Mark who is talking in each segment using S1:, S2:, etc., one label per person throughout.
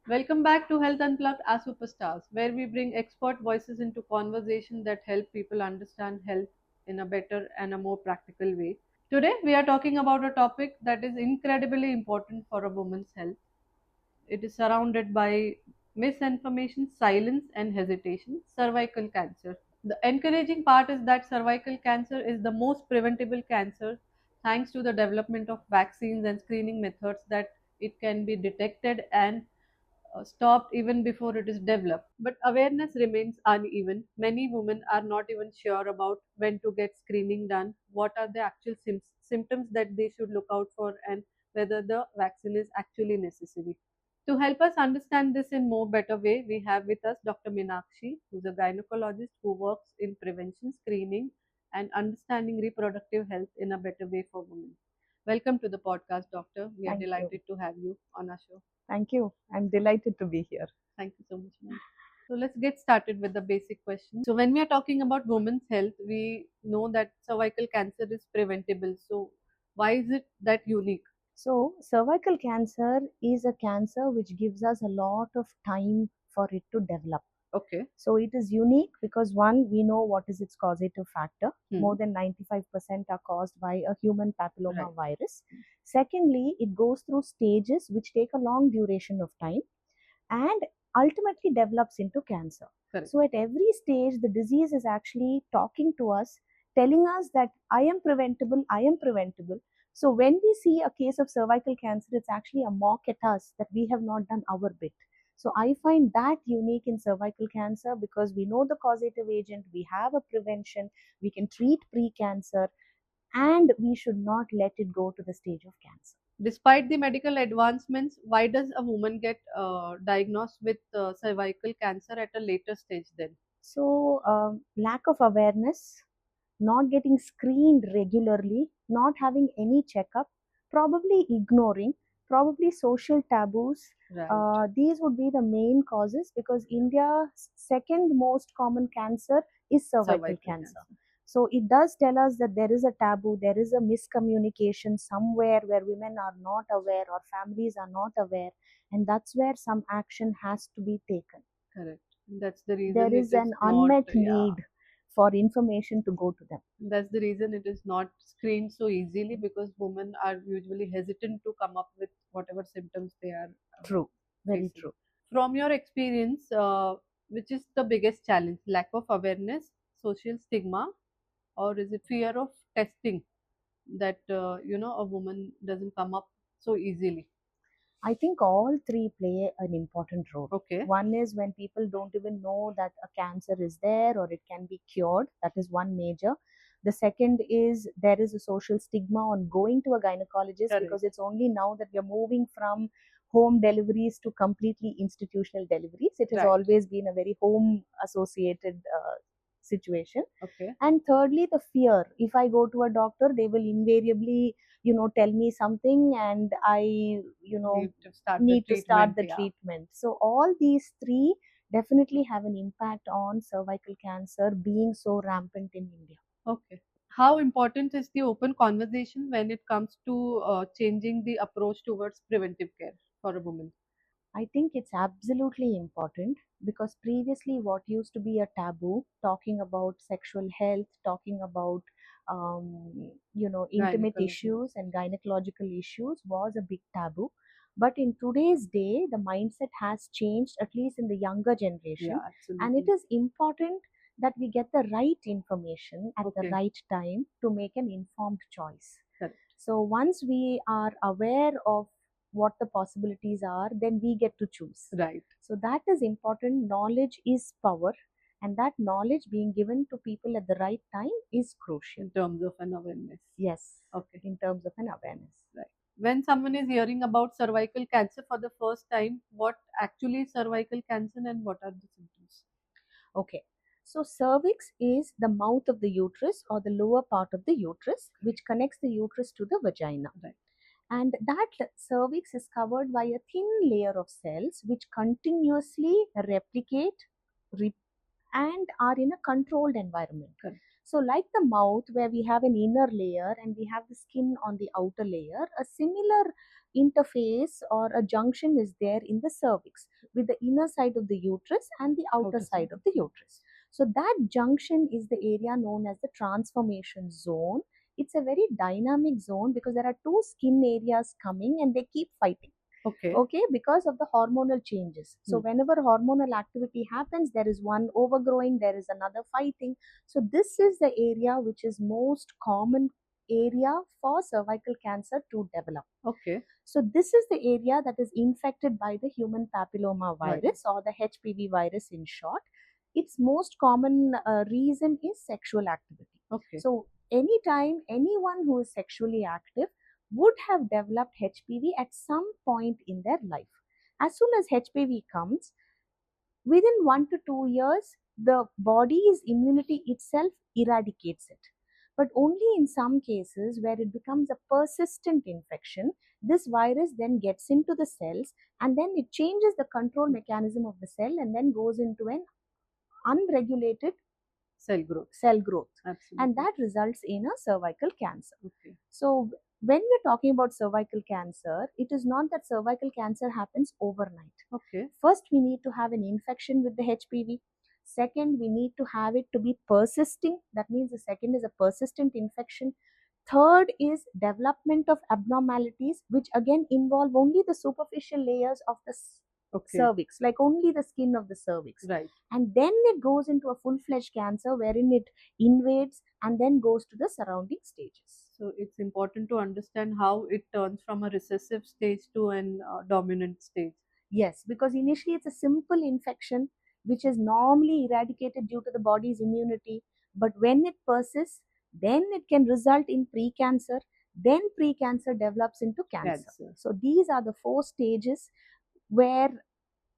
S1: Welcome back to Health Unplugged as Superstars, where we bring expert voices into conversation that help people understand health in a better and a more practical way. Today, we are talking about a topic that is incredibly important for a woman's health. It is surrounded by misinformation, silence, and hesitation cervical cancer. The encouraging part is that cervical cancer is the most preventable cancer thanks to the development of vaccines and screening methods that it can be detected and stopped even before it is developed. But awareness remains uneven. Many women are not even sure about when to get screening done, what are the actual symptoms that they should look out for, and whether the vaccine is actually necessary. To help us understand this in more better way, we have with us Dr. Meenakshi, who's a gynecologist who works in prevention, screening, and understanding reproductive health in a better way for women. Welcome to the podcast, Doctor. We are
S2: Thank you.
S1: delighted to have you on our show.
S2: Thank you. I'm delighted to be here.
S1: Thank you so much, ma'am. So let's get started with the basic question. So when we are talking about women's health, we know that cervical cancer is preventable. So why is it that unique?
S2: So, cervical cancer is a cancer which gives us a lot of time for it to develop.
S1: Okay.
S2: So, it is unique because one, we know what is its causative factor.
S1: Hmm.
S2: More than 95% are caused by a human papilloma
S1: Right.
S2: virus. Secondly, it goes through stages which take a long duration of time and ultimately develops into cancer.
S1: Correct.
S2: So, at every stage, the disease is actually talking to us, telling us that I am preventable, I am preventable. So, when we see a case of cervical cancer, it's actually a mock at us that we have not done our bit. So, I find that unique in cervical cancer because we know the causative agent, we have a prevention, we can treat pre-cancer, and we should not let it go to the stage of cancer.
S1: Despite the medical advancements, why does a woman get diagnosed with cervical cancer at a later stage then?
S2: So, lack of awareness, not getting screened regularly, not having any checkup, probably ignoring, probably social taboos.
S1: Right.
S2: These would be the main causes because India's second most common cancer is cervical
S1: Cervical
S2: cancer.
S1: cancer.
S2: So it does tell us that there is a taboo, there is a miscommunication somewhere where women are not aware or families are not aware, and that's where some action has to be taken.
S1: Correct. That's the
S2: There
S1: reason it
S2: is
S1: is
S2: an
S1: not,
S2: unmet
S1: yeah.
S2: need for information to go to them.
S1: That's the reason it is not screened so easily because women are usually hesitant to come up with whatever symptoms they are
S2: True, very
S1: facing.
S2: true.
S1: From your experience, which is the biggest challenge? Lack of awareness, social stigma, or is it fear of testing that a woman doesn't come up so easily?
S2: I think all three play an important role.
S1: Okay.
S2: One is when people don't even know that a cancer is there or it can be cured. That is one major. The second is there is a social stigma on going to a gynecologist
S1: Correct.
S2: because it's only now that we are moving from home deliveries to completely institutional deliveries. It has
S1: Right.
S2: always been a very home associated situation.
S1: Okay.
S2: And thirdly, the fear. If I go to a doctor, they will invariably tell me something and I
S1: Need to start the
S2: need to start
S1: treatment.
S2: the
S1: Yeah.
S2: treatment. So all these three definitely have an impact on cervical cancer being so rampant in India.
S1: Okay. How important is the open conversation when it comes to changing the approach towards preventive care for a woman?
S2: I think it's absolutely important because previously, what used to be a taboo, talking about sexual health, talking about intimate
S1: Gynecology.
S2: issues and gynecological issues was a big taboo. But in today's day, the mindset has changed, at least in the younger generation,
S1: Yeah,
S2: and it
S1: absolutely.
S2: is important that we get the right information at the
S1: Okay.
S2: right time to make an informed choice.
S1: Correct.
S2: So once we are aware of what the possibilities are, then we get to choose.
S1: Right.
S2: So that is important. Knowledge is power, and that knowledge being given to people at the right time is crucial.
S1: In terms of an awareness.
S2: Yes.
S1: Okay.
S2: In terms of an awareness.
S1: Right. When someone is hearing about cervical cancer for the first time, what actually is cervical cancer and what are the symptoms?
S2: Okay. So cervix is the mouth of the uterus or the lower part of the uterus, which connects the uterus to the vagina.
S1: Right.
S2: And that cervix is covered by a thin layer of cells which continuously replicate and are in a controlled environment.
S1: Correct.
S2: So like the mouth, where we have an inner layer and we have the skin on the outer layer, a similar interface or a junction is there in the cervix with the inner side of the uterus and the outer
S1: Outer
S2: side
S1: side.
S2: of the uterus. So that junction is the area known as the transformation zone. It's a very dynamic zone because there are two skin areas coming and they keep fighting.
S1: Okay.
S2: Okay, because of the hormonal changes. So whenever hormonal activity happens, there is one overgrowing, there is another fighting. So this is the area which is most common area for cervical cancer to develop.
S1: Okay.
S2: So this is the area that is infected by the human papilloma virus or the HPV virus in short. Its most common reason is sexual activity.
S1: Okay.
S2: So anytime anyone who is sexually active would have developed HPV at some point in their life. As soon as HPV comes, within 1 to 2 years, the body's immunity itself eradicates it. But only in some cases where it becomes a persistent infection, this virus then gets into the cells and then it changes the control mechanism of the cell and then goes into an unregulated cell growth.
S1: Absolutely.
S2: And that results in a cervical cancer.
S1: Okay.
S2: So when we're talking about cervical cancer, it is not that cervical cancer happens overnight.
S1: Okay.
S2: First, we need to have an infection with the HPV. Second, we need to have it to be persisting. That means the second is a persistent infection. Third is development of abnormalities, which again involve only the superficial layers of the cervix, like only the skin of the cervix.
S1: Right.
S2: And then it goes into a full-fledged cancer wherein it invades and then goes to the surrounding stages.
S1: So it's important to understand how it turns from a recessive stage to an dominant stage.
S2: Yes, because initially it's a simple infection which is normally eradicated due to the body's immunity. But when it persists, then it can result in precancer. Then precancer develops into cancer. So these are the 4 stages where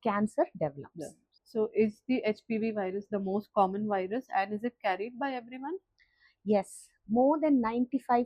S2: cancer develops.
S1: Yeah. So is the HPV virus the most common virus and is it carried by everyone?
S2: Yes, more than 95%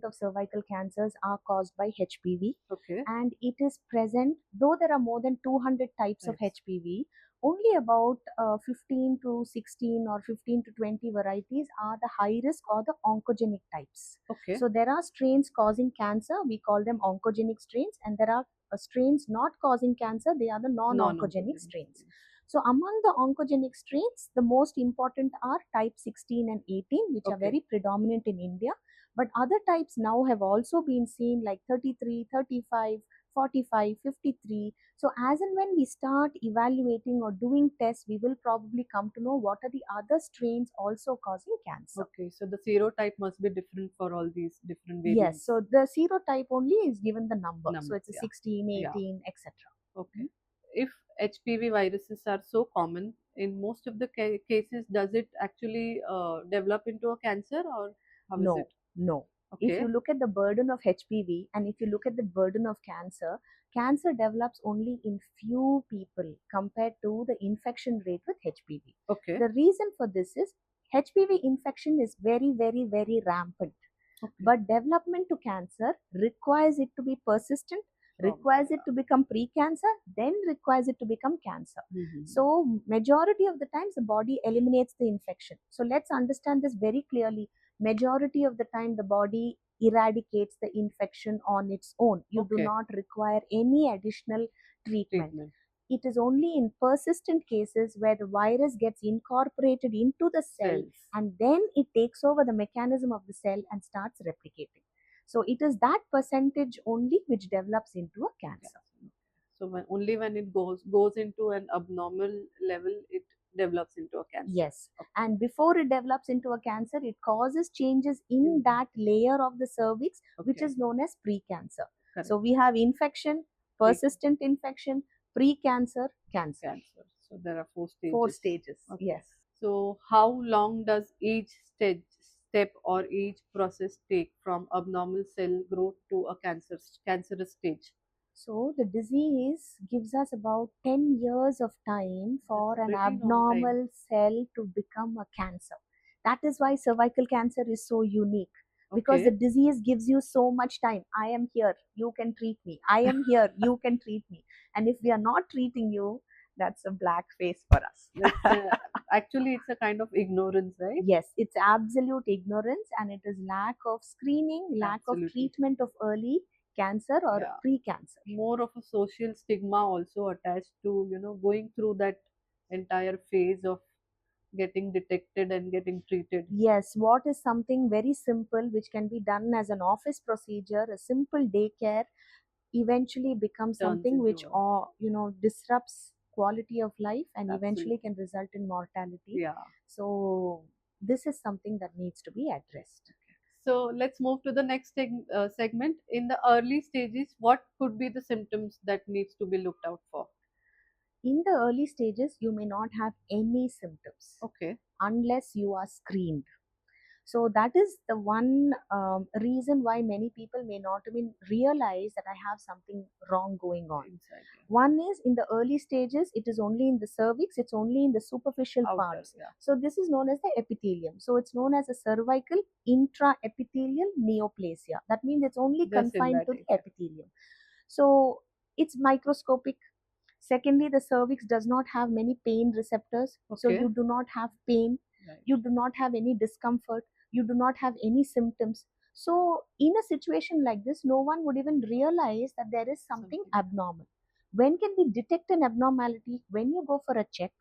S2: of cervical cancers are caused by HPV.
S1: Okay.
S2: And it is present, though there are more than 200 types of HPV, only about 15 to 16 or 15 to 20 varieties are the high risk or the oncogenic types.
S1: Okay.
S2: So there are strains causing cancer, we call them oncogenic strains, and there are strains not causing cancer, they are the non-oncogenic strains. So among the oncogenic strains, the most important are type 16 and 18, which are very predominant in India. But other types now have also been seen like 33, 35, 45, 53. So as and when we start evaluating or doing tests, we will probably come to know what are the other strains also causing cancer.
S1: Okay, so the serotype must be different for all these different variants.
S2: Yes, so the serotype only is given the number. So it's a 16, 18, etc.
S1: Okay. If HPV viruses are so common, in most of the cases, does it actually develop into a cancer or how is it?
S2: No. If you look at the burden of HPV and if you look at the burden of cancer, cancer develops only in few people compared to the infection rate with HPV.
S1: Okay.
S2: The reason for this is HPV infection is very, very, very rampant. But development to cancer requires it to be persistent, requires it to become precancer, then requires it to become cancer. So majority of the times the body eliminates the infection. So let's understand this very clearly. Majority of the time the body eradicates the infection on its own. You do not require any additional treatment. It is only in persistent cases where the virus gets incorporated into the cell and then it takes over the mechanism of the cell and starts replicating. So it is that percentage only which develops into a cancer.
S1: So only when it goes into an abnormal level, it develops into a cancer.
S2: Yes. And before it develops into a cancer, it causes changes in that layer of the cervix, which is known as precancer. So we have infection, persistent infection, precancer, cancer.
S1: So there are 4 stages.
S2: 4 stages. Yes.
S1: So how long does each step or each process take from abnormal cell growth to a cancerous stage?
S2: So the disease gives us about 10 years of time for an abnormal cell to become a cancer. That is why cervical cancer is so unique. Because the disease gives you so much time. I am here, you can treat me. I am here, you can treat me. And if we are not treating you, That's a black face for us.
S1: Actually, it's a kind of ignorance, right?
S2: Yes, it's absolute ignorance, and it is lack of screening, lack of
S1: Absolutely.
S2: treatment of early cancer or
S1: Yeah.
S2: pre-cancer.
S1: More of a social stigma also attached to, going through that entire phase of getting detected and getting treated.
S2: Yes, what is something very simple which can be done as an office procedure, a simple daycare, eventually becomes
S1: Turns
S2: something
S1: into
S2: which disrupts quality of life and eventually
S1: absolutely.
S2: can result in mortality.
S1: Yeah.
S2: So this is something that needs to be addressed.
S1: So let's move to the next segment. In the early stages, what could be the symptoms that needs to be looked out for?
S2: In the early stages, you may not have any symptoms
S1: Okay.
S2: unless you are screened. So that is the one reason why many people may not even realize that I have something wrong going on.
S1: Inside, yeah.
S2: One is in the early stages, it is only in the cervix, it's only in the superficial
S1: Outer,
S2: parts.
S1: yeah.
S2: So this is known as the epithelium. So it's known as a cervical intraepithelial neoplasia. That means it's only
S1: Just in
S2: confined
S1: that
S2: to the
S1: area.
S2: epithelium. So it's microscopic. Secondly, the cervix does not have many pain receptors. So
S1: Okay.
S2: you do not have pain.
S1: Right.
S2: You do not have any discomfort. You do not have any symptoms. So in a situation like this, no one would even realize that there is something abnormal. When can we detect an abnormality? When you go for a check,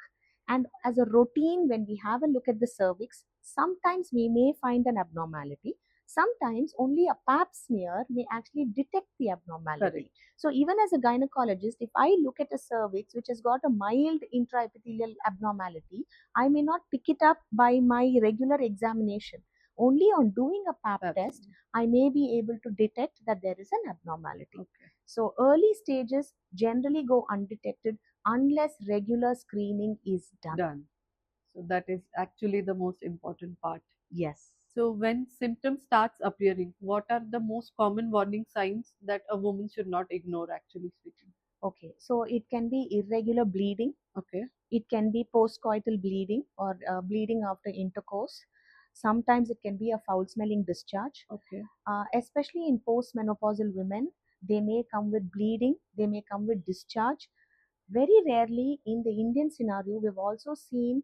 S2: and as a routine, when we have a look at the cervix, sometimes we may find an abnormality. Sometimes only a pap smear may actually detect the abnormality.
S1: Correct.
S2: So even as a gynecologist, if I look at a cervix which has got a mild intraepithelial abnormality, I may not pick it up by my regular examination. Only on doing a pap test, I may be able to detect that there is an abnormality.
S1: Okay.
S2: So early stages generally go undetected unless regular screening is done.
S1: So that is actually the most important part.
S2: Yes.
S1: So when symptoms starts appearing, what are the most common warning signs that a woman should not ignore, actually speaking?
S2: Okay, so it can be irregular bleeding.
S1: Okay.
S2: It can be postcoital bleeding or bleeding after intercourse. Sometimes it can be a foul smelling discharge.
S1: Okay.
S2: Especially in postmenopausal women, they may come with bleeding, they may come with discharge. Very rarely in the Indian scenario, we've also seen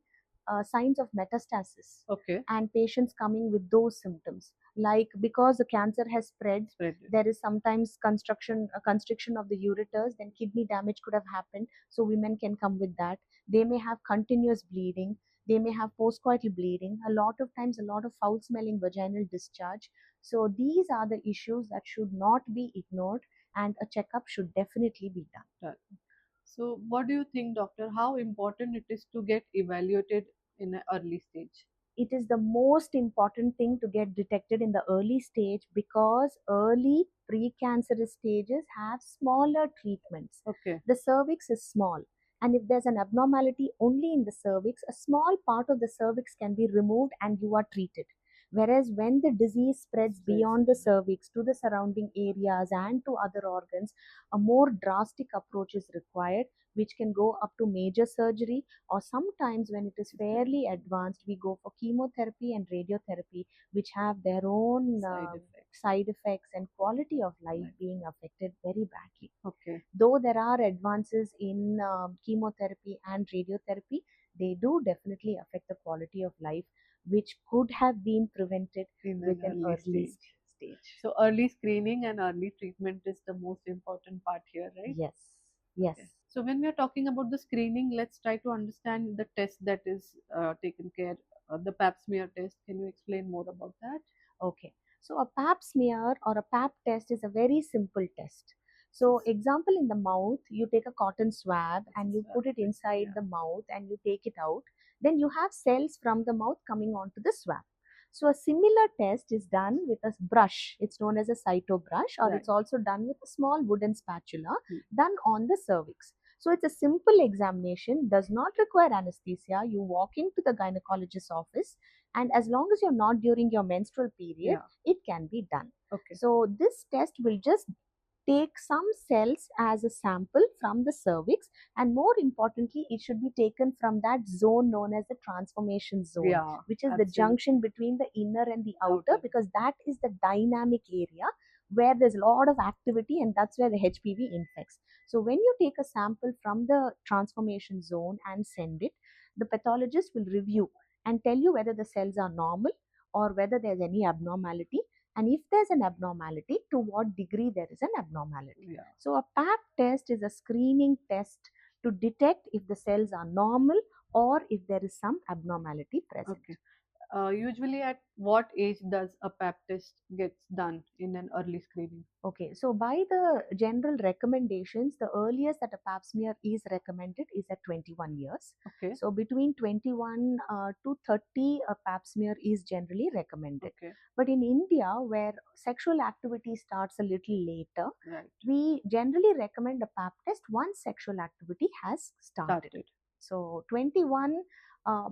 S2: signs of metastasis.
S1: Okay.
S2: And patients coming with those symptoms. Like because the cancer has spread, there is sometimes constriction of the ureters, then kidney damage could have happened. So women can come with that. They may have continuous bleeding. They may have postcoital bleeding. A lot of times, a lot of foul smelling vaginal discharge. So these are the issues that should not be ignored, and a checkup should definitely be done.
S1: Right. So what do you think, doctor? How important it is to get evaluated in an early stage?
S2: It is the most important thing to get detected in the early stage because early precancerous stages have smaller treatments.
S1: Okay.
S2: The cervix is small, and if there's an abnormality only in the cervix, a small part of the cervix can be removed and you are treated. Whereas when the disease spreads beyond the cervix to the surrounding areas and to other organs, a more drastic approach is required, which can go up to major surgery, or sometimes when it is fairly advanced, we go for chemotherapy and radiotherapy, which have their own side effects and quality of life being affected very badly.
S1: Okay.
S2: Though there are advances in chemotherapy and radiotherapy, they do definitely affect the quality of life, which could have been prevented with an early stage.
S1: So early screening and early treatment is the most important part here, right?
S2: Yes. Yes.
S1: Okay. So when we are talking about the screening, let's try to understand the test that is taken care, the pap smear test. Can you explain more about that?
S2: Okay. So a pap smear or a pap test is a very simple test. So example, in the mouth, you take a cotton swab and you put it inside the mouth and you take it out. Then you have cells from the mouth coming onto the swab. So a similar test is done with a brush. It's known as a cyto brush, or it's also done with a small wooden spatula done on the cervix. So it's a simple examination, does not require anesthesia. You walk into the gynecologist's office, and as long as you're not during your menstrual period, it can be done.
S1: Okay.
S2: So this test will just take some cells as a sample from the cervix, and more importantly, it should be taken from that zone known as the transformation zone, which is the junction between the inner and the outer, because that is the dynamic area where there's a lot of activity, and that's where the HPV infects. So when you take a sample from the transformation zone and send it, the pathologist will review and tell you whether the cells are normal or whether there's any abnormality, and if there's an abnormality, to what degree there is an abnormality.
S1: Yeah.
S2: So a pap test is a screening test to detect if the cells are normal or if there is some abnormality present.
S1: Okay. Usually, at what age does a pap test gets done in an early screening?
S2: Okay, so by the general recommendations, the earliest that a pap smear is recommended is at 21 years.
S1: Okay.
S2: So between 21 to 30, a pap smear is generally recommended.
S1: Okay.
S2: But in India, where sexual activity starts a little later,
S1: Right.
S2: we generally recommend a pap test once sexual activity has started.
S1: Started.
S2: So 21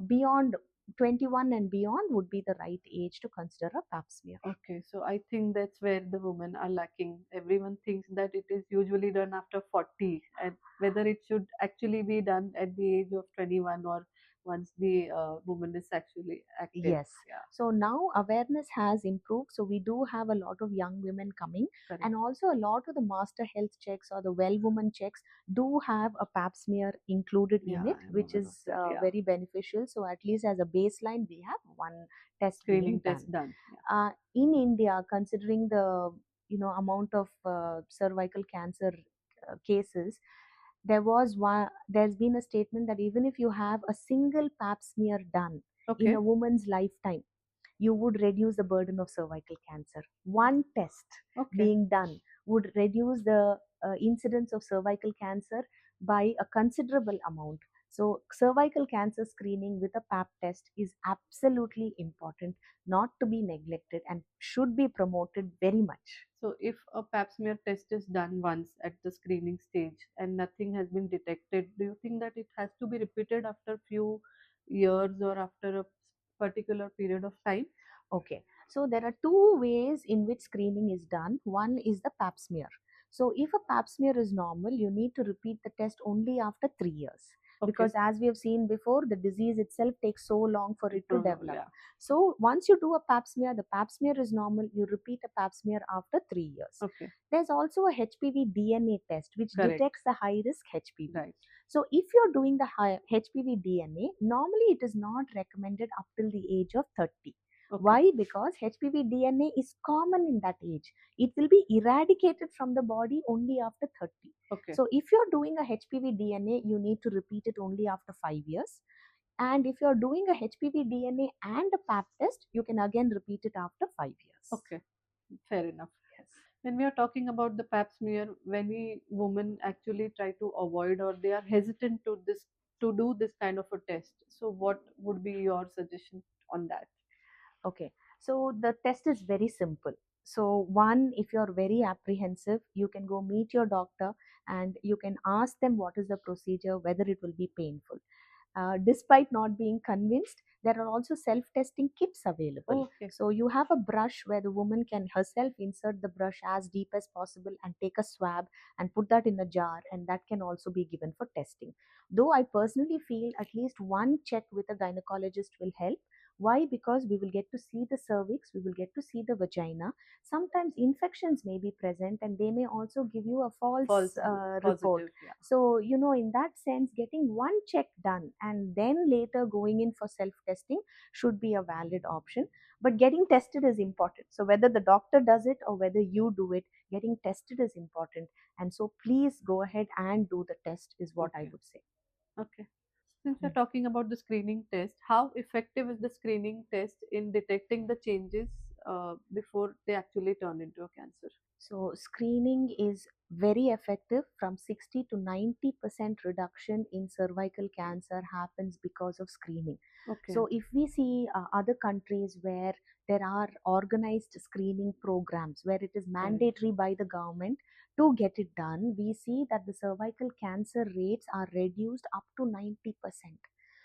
S2: beyond 21 and beyond would be the right age to consider a pap smear.
S1: Okay, so I think that's where the women are lacking. Everyone thinks that it is usually done after 40, and whether it should actually be done at the age of 21 or once the woman is sexually active.
S2: Yes.
S1: Yeah,
S2: So now awareness has improved. So we do have a lot of young women coming,
S1: correct.
S2: and also a lot of the master health checks or the well woman checks do have a pap smear included
S1: Yeah,
S2: in it,
S1: I'm
S2: which
S1: aware of
S2: is
S1: that. Yeah,
S2: very beneficial. So at least as a baseline, we have one test being
S1: screening
S2: done.
S1: test done. Yeah.
S2: In India, considering the amount of cervical cancer cases, there's been a statement that even if you have a single pap smear done in
S1: Okay.
S2: a woman's lifetime, you would reduce the burden of cervical cancer. One test
S1: Okay.
S2: being done would reduce the incidence of cervical cancer by a considerable amount. So, cervical cancer screening with a pap test is absolutely important, not to be neglected, and should be promoted very much.
S1: So if a pap smear test is done once at the screening stage and nothing has been detected, do you think that it has to be repeated after few years or after a particular period of time?
S2: Okay, so there are two ways in which screening is done. One is the pap smear. So if a pap smear is normal, you need to repeat the test only after 3 years.
S1: Okay.
S2: Because as we have seen before, the disease itself takes so long for it to develop.
S1: Yeah.
S2: So once you do a pap smear, the pap smear is normal, you repeat a pap smear after 3 years.
S1: Okay.
S2: There's also a HPV DNA test which
S1: Correct.
S2: detects the high risk HPV.
S1: Right.
S2: So if you're doing the HPV DNA, normally it is not recommended up till the age of 30.
S1: Okay.
S2: Why? Because HPV DNA is common in that age. It will be eradicated from the body only after 30.
S1: Okay.
S2: So if you're doing a HPV DNA, you need to repeat it only after 5 years. And if you're doing a HPV DNA and a pap test, you can again repeat it after 5 years.
S1: Okay. Fair enough.
S2: Yes.
S1: When we are talking about the pap smear, many women actually try to avoid or they are hesitant to do this kind of a test. So what would be your suggestion on that?
S2: Okay, so the test is very simple. So, one, if you're very apprehensive, you can go meet your doctor and you can ask them what is the procedure, whether it will be painful. Despite not being convinced, there are also self testing kits available.
S1: Okay.
S2: So, you have a brush where the woman can herself insert the brush as deep as possible and take a swab and put that in a jar, and that can also be given for testing. Though I personally feel at least one check with a gynecologist will help. Why? Because we will get to see the cervix, we will get to see the vagina. Sometimes infections may be present and they may also give you a false report.
S1: Positive. Yeah.
S2: So, in that sense, getting one check done and then later going in for self testing should be a valid option. But getting tested is important. So, whether the doctor does it or whether you do it, getting tested is important. And so, please go ahead and do the test, is what I
S1: Okay.
S2: would say.
S1: Okay. Since we're talking about the screening test, how effective is the screening test in detecting the changes before they actually turn into a cancer?
S2: So, screening is very effective. From 60 to 90% reduction in cervical cancer happens because of screening.
S1: Okay.
S2: So, if we see other countries where there are organized screening programs where it is mandatory by the government to get it done, we see that the cervical cancer rates are reduced up to 90%.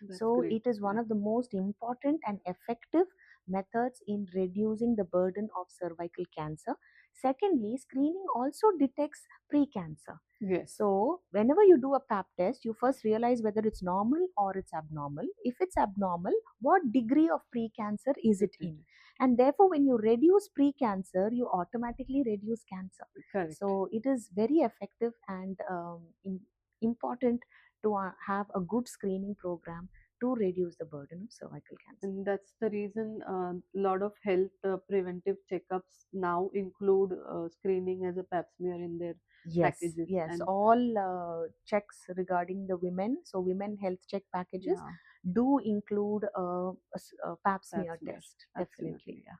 S1: That's
S2: So,
S1: great.
S2: it is one of the most important and effective methods in reducing the burden of cervical cancer. Secondly, screening also detects precancer.
S1: Yes.
S2: So whenever you do a pap test, you first realize whether it's normal or it's abnormal. If it's abnormal, what degree of precancer is it in? And therefore, when you reduce precancer, you automatically reduce cancer.
S1: Correct.
S2: So it is very effective and important to have a good screening program to reduce the burden of cervical cancer.
S1: And that's the reason a lot of health preventive checkups now include screening as a pap smear in their packages.
S2: Yes,
S1: And
S2: all checks regarding the women, so women health check packages
S1: yeah,
S2: do include a pap smear
S1: pap smear.
S2: test, definitely.
S1: Absolutely, yeah.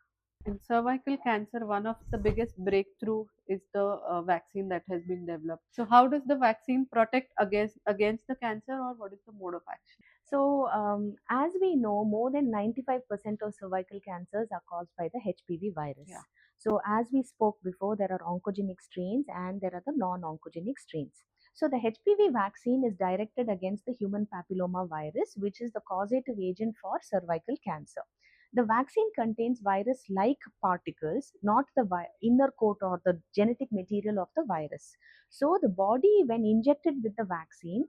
S1: In cervical cancer, one of the biggest breakthrough is the vaccine that has been developed. So, how does the vaccine protect against the cancer, or what is the mode of action?
S2: So, as we know, more than 95% of cervical cancers are caused by the HPV virus.
S1: Yeah.
S2: So, as we spoke before, there are oncogenic strains and there are the non-oncogenic strains. So, the HPV vaccine is directed against the human papilloma virus, which is the causative agent for cervical cancer. The vaccine contains virus-like particles, not the inner coat or the genetic material of the virus. So, the body, when injected with the vaccine,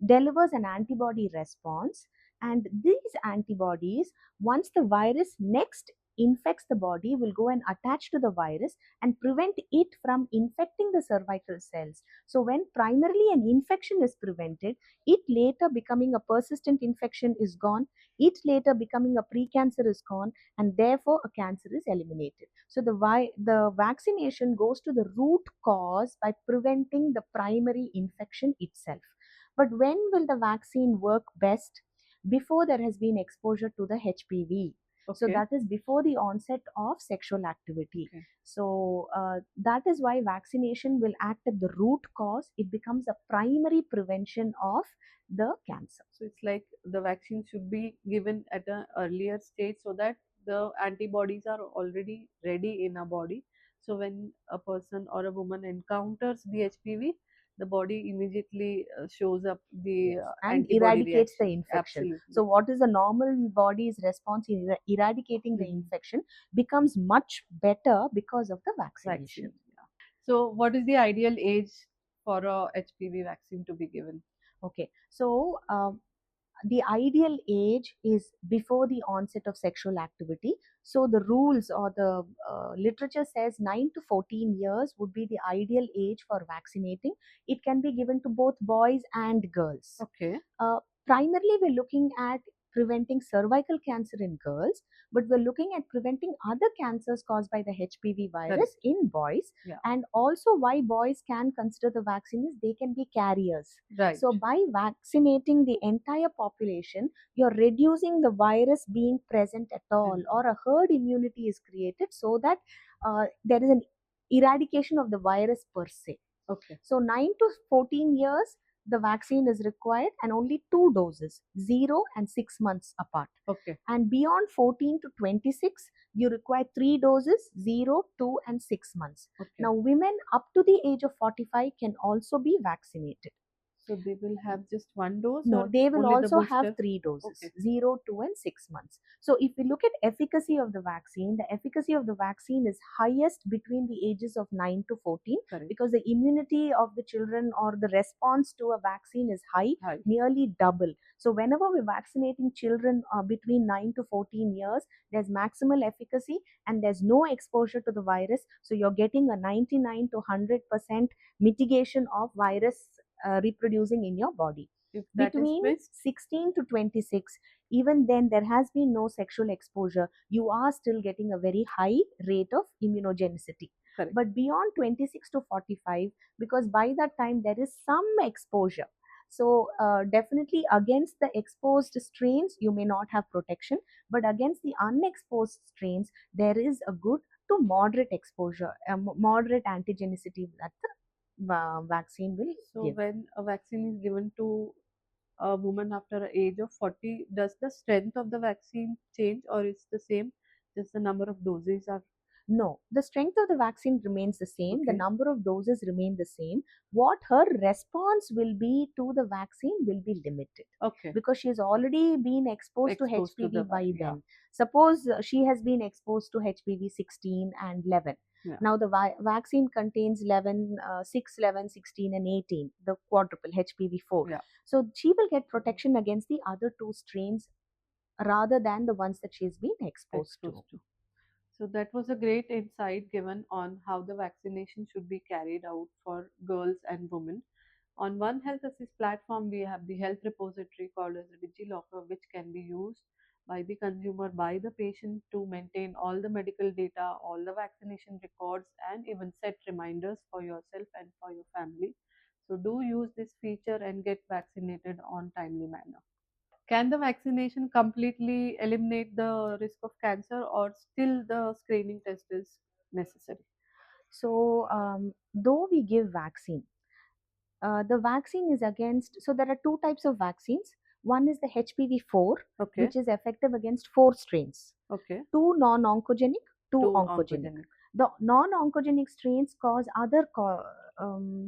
S2: delivers an antibody response, and these antibodies, once the virus next infects the body, will go and attach to the virus and prevent it from infecting the cervical cells. So when primarily an infection is prevented, it later becoming a persistent infection is gone, it later becoming a precancer is gone, and therefore a cancer is eliminated. So the vaccination goes to the root cause by preventing the primary infection itself. But when will the vaccine work best? Before there has been exposure to the HPV. So that is before the onset of sexual activity.
S1: Okay.
S2: So that is why vaccination will act at the root cause. It becomes a primary prevention of the cancer.
S1: So it's like the vaccine should be given at an earlier stage so that the antibodies are already ready in our body. So when a person or a woman encounters the HPV, the body immediately shows up the
S2: And
S1: antibody
S2: eradicates the
S1: reaction.
S2: infection.
S1: Absolutely.
S2: So what is the normal body's response in eradicating the infection becomes much better because of the vaccination.
S1: Yeah. So what is the ideal age for a HPV vaccine to be given?
S2: Okay, so the ideal age is before the onset of sexual activity. So the rules or the literature says 9 to 14 years would be the ideal age for vaccinating. It can be given to both boys and girls.
S1: Okay.
S2: Primarily, we're looking at preventing cervical cancer in girls, but we're looking at preventing other cancers caused by the HPV virus in boys.
S1: Yeah.
S2: And also, why boys can consider the vaccine is they can be carriers.
S1: Right.
S2: So, by vaccinating the entire population, you're reducing the virus being present at all, or a herd immunity is created so that there is an eradication of the virus per se.
S1: Okay.
S2: So 9 to 14 years, the vaccine is required, and only 2 doses, 0 and 6 months apart.
S1: Okay.
S2: And beyond 14 to 26, you require 3 doses, 0, 2 and 6 months.
S1: Okay.
S2: Now, women up to the age of 45 can also be vaccinated.
S1: So they will have just one dose?
S2: No, they will also
S1: the
S2: have 3 doses,
S1: okay.
S2: 0, 2 and 6 months. So if we look at efficacy of the vaccine, the efficacy of the vaccine is highest between the ages of 9 to 14. Correct. Because the immunity of the children or the response to a vaccine is high, nearly double. So whenever we're vaccinating children between 9 to 14 years, there's maximal efficacy and there's no exposure to the virus. So you're getting a 99 to 100% mitigation of virus reproducing in your body. Between 16 to 26, even then there has been no sexual exposure, you are still getting a very high rate of immunogenicity. Correct. But beyond 26 to 45, because by that time there is some exposure, so definitely against the exposed strains you may not have protection, but against the unexposed strains there is a good to moderate exposure, moderate antigenicity that the vaccine will give.
S1: When a vaccine is given to a woman after the age of 40, does the strength of the vaccine change, or it's the same, just the number of doses are?
S2: No, the strength of the vaccine remains the same. Okay. The number of doses remain the same. What her response will be to the vaccine will be limited. Okay. Because she has already been exposed to HPV by then. Suppose she has been exposed to HPV 16 and 11.
S1: Yeah.
S2: Now the vaccine contains 11, 6, 11, 16, and 18, the quadruple HPV4.
S1: Yeah.
S2: So she will get protection against the other two strains rather than the ones that she's been exposed to.
S1: Exposed to. So that was a great insight given on how the vaccination should be carried out for girls and women. On One Health Assist platform, we have the health repository called as a DigiLocker, which can be used by the consumer, by the patient to maintain all the medical data, all the vaccination records, and even set reminders for yourself and for your family. So do use this feature and get vaccinated on timely manner. Can the vaccination completely eliminate the risk of cancer, or still the screening test is necessary?
S2: So though we give vaccine, the vaccine is against, so there are two types of vaccines. One is the HPV4,
S1: Okay,
S2: which is effective against four strains,
S1: okay.
S2: two non-oncogenic, two
S1: Two
S2: oncogenic.
S1: oncogenic.
S2: The non-oncogenic strains cause other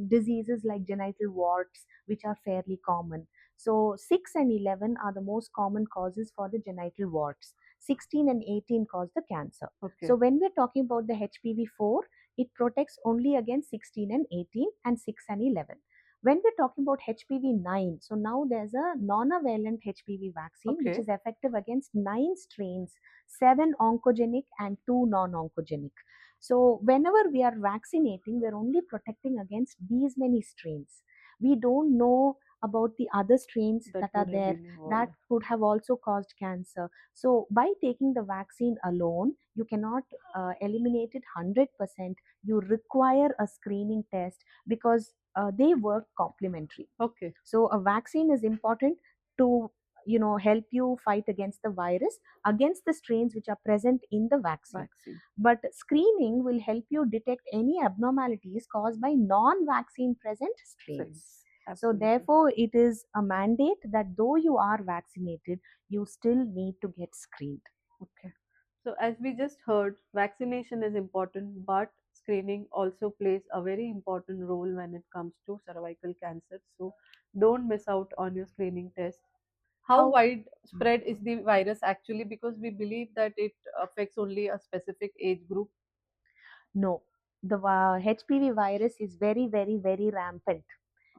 S2: diseases like genital warts, which are fairly common. So 6 and 11 are the most common causes for the genital warts. 16 and 18 cause the cancer.
S1: Okay,
S2: So when we're talking about the HPV4, it protects only against 16 and 18 and 6 and 11. When we're talking about HPV9, so now there's a nonavalent HPV vaccine which
S1: okay,
S2: is effective against 9 strains, 7 oncogenic and 2 non-oncogenic. So whenever we are vaccinating, we're only protecting against these many strains. We don't know about the other strains
S1: that
S2: that are
S1: would have
S2: there
S1: been
S2: that
S1: involved.
S2: could have also caused cancer. So by taking the vaccine alone, you cannot eliminate it 100%. You require a screening test because they work complementary.
S1: Okay,
S2: So a vaccine is important to help you fight against the virus, against the strains which are present in the vaccine.
S1: vaccine.
S2: But screening will help you detect any abnormalities caused by non-vaccine present strains.
S1: Sense.
S2: So
S1: Absolutely.
S2: therefore it is a mandate that though you are vaccinated, you still need to get screened.
S1: Okay. So, as we just heard, vaccination is important, but screening also plays a very important role when it comes to cervical cancer. So, don't miss out on your screening test. How
S2: How
S1: widespread is the virus actually? Because we believe that it affects only a specific age group.
S2: No, the HPV virus is very, very, very rampant.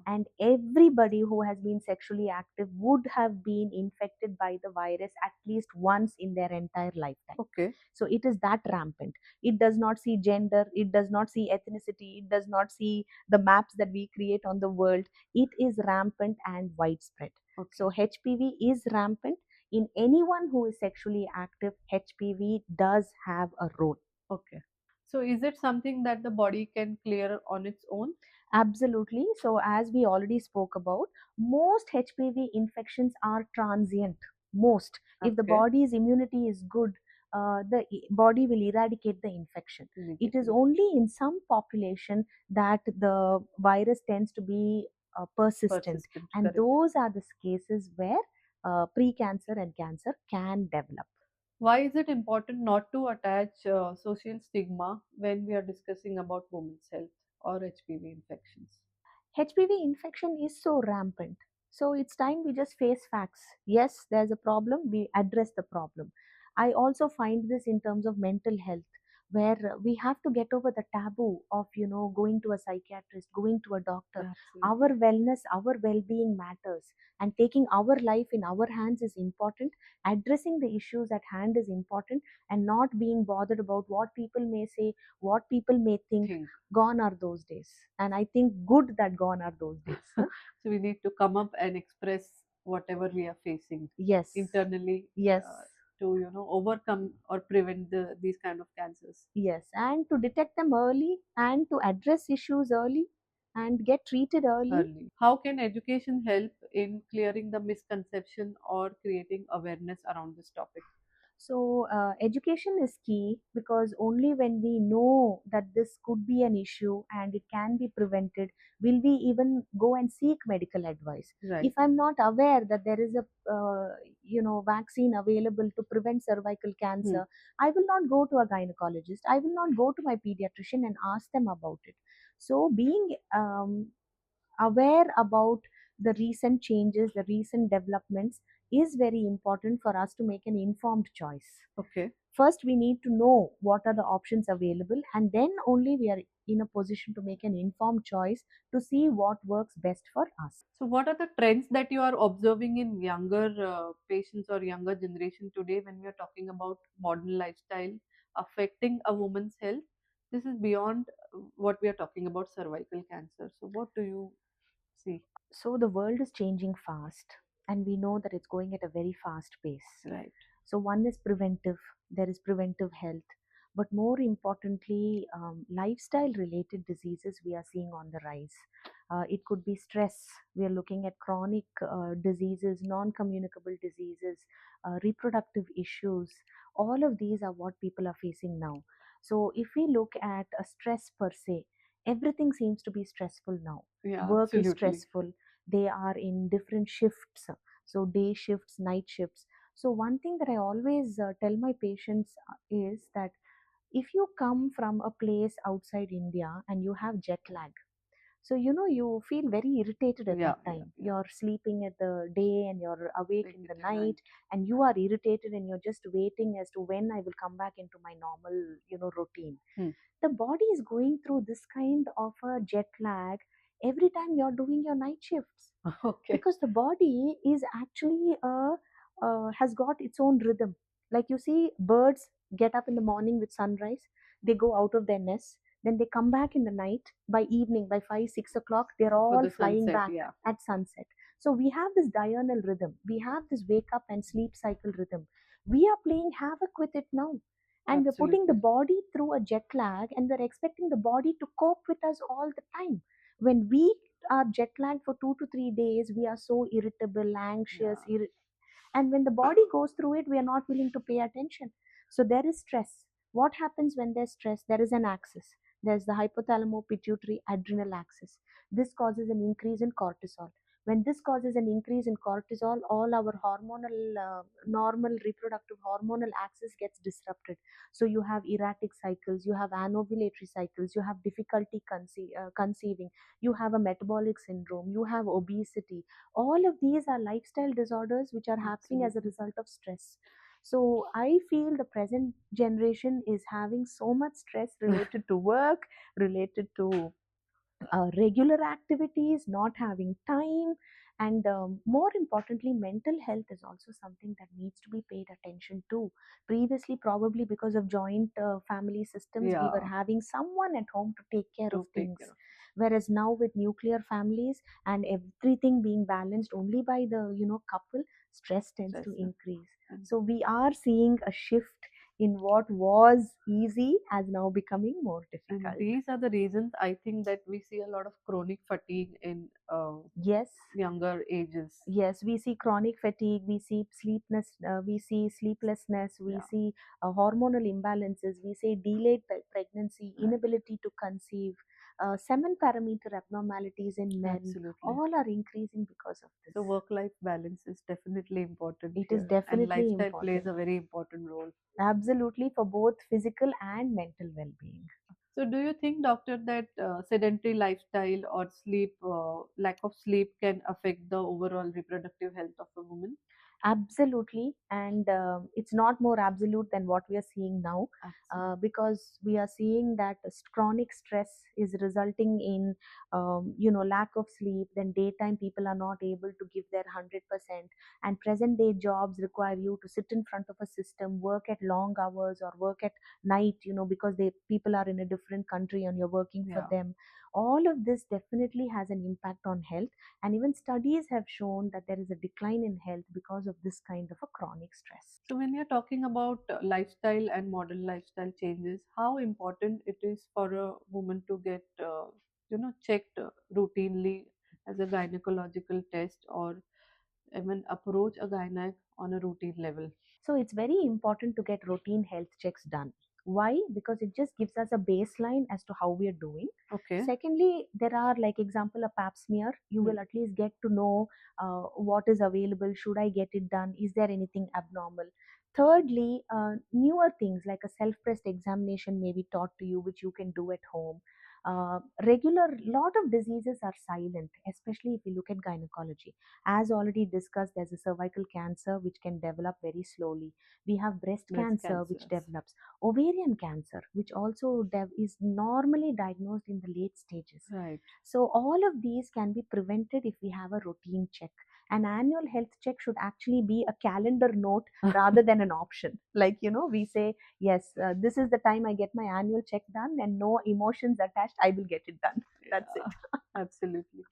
S2: And everybody who has been sexually active would have been infected by the virus at least once in their entire lifetime.
S1: Okay,
S2: So it is that rampant. It does not see gender, it does not see ethnicity, it does not see the maps that we create on the world. It is rampant and widespread.
S1: okay,
S2: So HPV is rampant. In anyone who is sexually active, HPV does have a role.
S1: okay. So, is it something that the body can clear on its own?
S2: Absolutely. So, as we already spoke about, most HPV infections are transient. Most. If the
S1: Okay,
S2: body's immunity is good, the body will eradicate the infection. It is
S1: immediately.
S2: only in some population that the virus tends to be persistent,
S1: Persistent,
S2: and
S1: correct.
S2: those are the cases where precancer and cancer can develop.
S1: Why is it important not to attach social stigma when we are discussing about women's health or HPV infections?
S2: HPV infection is so rampant. So it's time we just face facts. Yes, there's a problem, we address the problem. I also find this in terms of mental health, where we have to get over the taboo of, going to a psychiatrist, going to a doctor. Our
S1: Absolutely.
S2: wellness, our well being matters, and taking our life in our hands is important. Addressing the issues at hand is important, and not being bothered about what people may say, what people may think.
S1: Think.
S2: Gone are those days, and I think good that gone are those days.
S1: So we need to come up and express whatever we are facing
S2: Yes,
S1: internally
S2: yes,
S1: to overcome or prevent these kind of cancers
S2: yes, and to detect them early and to address issues early and get treated early.
S1: early. How can education help in clearing the misconception or creating awareness around this topic?
S2: So, education is key because only when we know that this could be an issue and it can be prevented will we even go and seek medical advice.
S1: Right.
S2: If I'm not aware that there is a vaccine available to prevent cervical
S1: Hmm.
S2: cancer, I will not go to a gynecologist. I will not go to my pediatrician and ask them about it. So, being aware about the recent changes, the recent developments is very important for us to make an informed choice.
S1: Okay.
S2: First, we need to know what are the options available, and then only we are in a position to make an informed choice to see what works best for us.
S1: So, what are the trends that you are observing in younger patients or younger generation today when we are talking about modern lifestyle affecting a woman's health? This is beyond what we are talking about cervical cancer. So, what do you see?
S2: So the world is changing fast, and we know that it's going at a very fast pace.
S1: Right.
S2: So one is preventive, there is preventive health, but more importantly, lifestyle related diseases we are seeing on the rise. It could be stress. We are looking at chronic diseases, non-communicable diseases, reproductive issues. All of these are what people are facing now. So if we look at a stress per se, everything seems to be stressful now.
S1: Yeah,
S2: Work is
S1: absolutely.
S2: stressful. They are in different shifts, so day shifts, night shifts. So one thing that I always tell my patients is that if you come from a place outside India and you have jet lag, so you feel very irritated at
S1: Yeah,
S2: that
S1: yeah,
S2: time.
S1: yeah.
S2: You're sleeping at the day and you're awake
S1: Take
S2: in
S1: it
S2: the
S1: right.
S2: night, and you are irritated and you're just waiting as to when I will come back into my normal, routine.
S1: Hmm.
S2: The body is going through this kind of a jet lag every time you're doing your night shifts,
S1: Okay.
S2: because the body is actually has got its own rhythm. Like you see, birds get up in the morning with sunrise, they go out of their nest, then they come back in the night. By evening, by 5 6 o'clock, they're
S1: For
S2: all
S1: the
S2: flying
S1: sunset,
S2: back
S1: yeah.
S2: at sunset. So we have this diurnal rhythm, we have this wake up and sleep cycle rhythm. We are playing havoc with it now, and we're putting the
S1: Absolutely.
S2: body through a jet lag, and we're expecting the body to cope with us all the time. When we are jet lagged for 2 to 3 days, we are so irritable, anxious,
S1: Yeah,
S2: and when the body goes through it, we are not willing to pay attention. So there is stress. What happens when there's stress? There is an axis. There's the hypothalamo pituitary adrenal axis. This causes an increase in cortisol. When this causes an increase in cortisol, all our hormonal normal reproductive hormonal axis gets disrupted. So you have erratic cycles, you have anovulatory cycles, you have difficulty conceiving, you have a metabolic syndrome, you have obesity. All of these are lifestyle disorders which are happening as a
S1: absolutely.
S2: result of stress. So I feel the present generation is having so much stress related to work, related to regular activities, not having time, and more importantly, mental health is also something that needs to be paid attention to. Previously, probably because of joint family systems, we were
S1: Yeah,
S2: having someone at home to take care of
S1: to take care
S2: things.
S1: of
S2: Whereas now, with nuclear families and everything being balanced only by the couple, stress tends
S1: stress.
S2: to increase.
S1: And,
S2: So we are seeing a shift in what was easy as now becoming more
S1: and
S2: difficult.
S1: these are the reasons I think that we see a lot of chronic fatigue in
S2: Yes,
S1: younger ages.
S2: yes, we see chronic fatigue, we see we see sleeplessness, we
S1: Yeah,
S2: see hormonal imbalances, we see delayed pregnancy,
S1: right.
S2: inability to conceive, semen parameter abnormalities in men.
S1: Absolutely.
S2: All are increasing because of this.
S1: So work-life balance is definitely important
S2: It is
S1: here, and
S2: definitely
S1: lifestyle plays
S2: important,
S1: a very important role.
S2: absolutely, for both physical and mental well-being.
S1: So, do you think, doctor, that sedentary lifestyle or lack of sleep, can affect the overall reproductive health of a woman?
S2: Absolutely, and it's not more absolute than what we are seeing now,
S1: Absolutely.
S2: because we are seeing that chronic stress is resulting in lack of sleep. Then daytime people are not able to give their 100%, and present day jobs require you to sit in front of a system, work at long hours or work at night. Because they people are in a different country and you're working for
S1: Yeah.
S2: them. All of this definitely has an impact on health, and even studies have shown that there is a decline in health because of this kind of a chronic stress.
S1: So, when you're talking about lifestyle and modern lifestyle changes, how important it is for a woman to get, checked routinely as a gynecological test, or even approach a gynec on a routine level.
S2: So it's very important to get routine health checks done. Why? Because it just gives us a baseline as to how we are doing.
S1: Okay.
S2: Secondly, there are, like example, a pap smear. You
S1: Hmm.
S2: will at least get to know what is available. Should I get it done? Is there anything abnormal? Thirdly, newer things like a self-pressed examination may be taught to you, which you can do at home. Regular lot of diseases are silent, especially if you look at gynecology. As already discussed, there's a cervical cancer which can develop very slowly. We have breast
S1: Breast
S2: cancer which
S1: cancers.
S2: develops, ovarian cancer which also is normally diagnosed in the late stages.
S1: Right.
S2: So all of these can be prevented if we have a routine check. An annual health check should actually be a calendar note rather than an option. Like, we say, yes, this is the time I get my annual check done, and no emotions attached, I will get it done. That's it.
S1: Yeah, absolutely.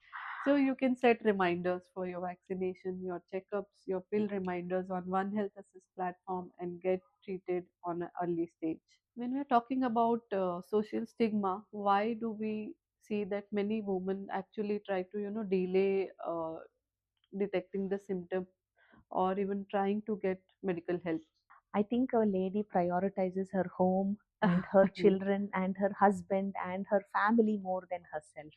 S1: So you can set reminders for your vaccination, your checkups, your pill reminders on One Health Assist platform and get treated on an early stage. When we're talking about social stigma, why do we see that many women actually try to, delay detecting the symptom or even trying to get medical help?
S2: I think a lady prioritizes her home and her children and her husband and her family more than herself.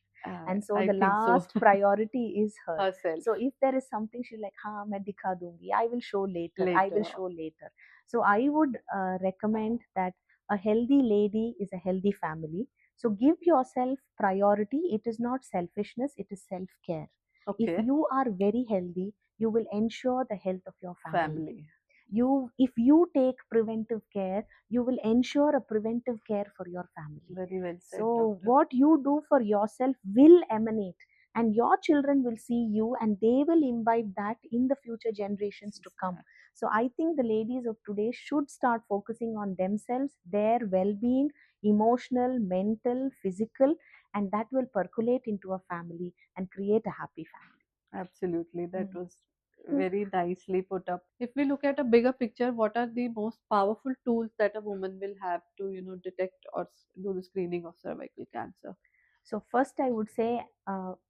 S2: And so
S1: I
S2: the
S1: think so.
S2: last priority is her.
S1: Herself
S2: So if there is something she's like, ha, main dikha dungi, I will show later, I will
S1: later.
S2: show later. So I would recommend that a healthy lady is a healthy family. So give yourself priority. It is not selfishness, it is self care. If
S1: Okay,
S2: you are very healthy, you will ensure the health of your family.
S1: family.
S2: If you take preventive care, you will ensure a preventive care for your family.
S1: Very well
S2: So
S1: said, doctor.
S2: what you do for yourself will emanate, and your children will see you, and they will imbibe that in the future generations to come. So I think the ladies of today should start focusing on themselves, their well-being, emotional, mental, physical, and that will percolate into a family and create a happy family.
S1: Absolutely, that
S2: Mm.
S1: was very nicely put up. If we look at a bigger picture, what are the most powerful tools that a woman will have to, detect or do the screening of cervical cancer?
S2: So, first, I would say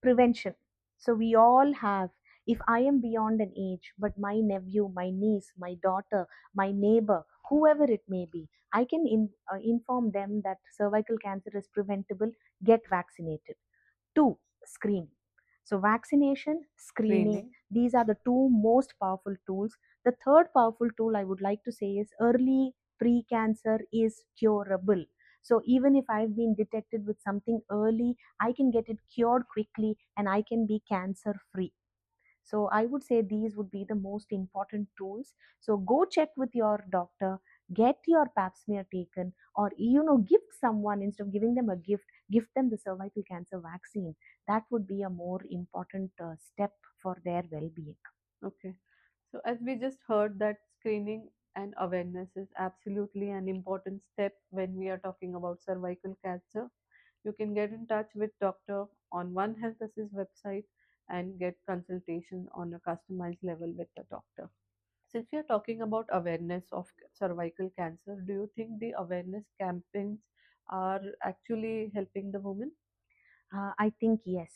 S2: prevention. So, we all have, if I am beyond an age, but my nephew, my niece, my daughter, my neighbor, whoever it may be, I can inform them that cervical cancer is preventable, get vaccinated. Two, screening. So, vaccination, screening,
S1: Screening.
S2: these are the two most powerful tools. The third powerful tool I would like to say is early pre-cancer is curable. So, even if I've been detected with something early, I can get it cured quickly and I can be cancer free. So I would say these would be the most important tools. So go check with your doctor, get your pap smear taken, or give someone, instead of giving them a gift, give them the cervical cancer vaccine. That would be a more important step for their well-being.
S1: Okay. So, as we just heard, that screening and awareness is absolutely an important step when we are talking about cervical cancer. You can get in touch with doctor on One Health Assist website and get consultation on a customized level with the doctor. Since we are talking about awareness of cervical cancer, do you think the awareness campaigns are actually helping the women?
S2: I think yes.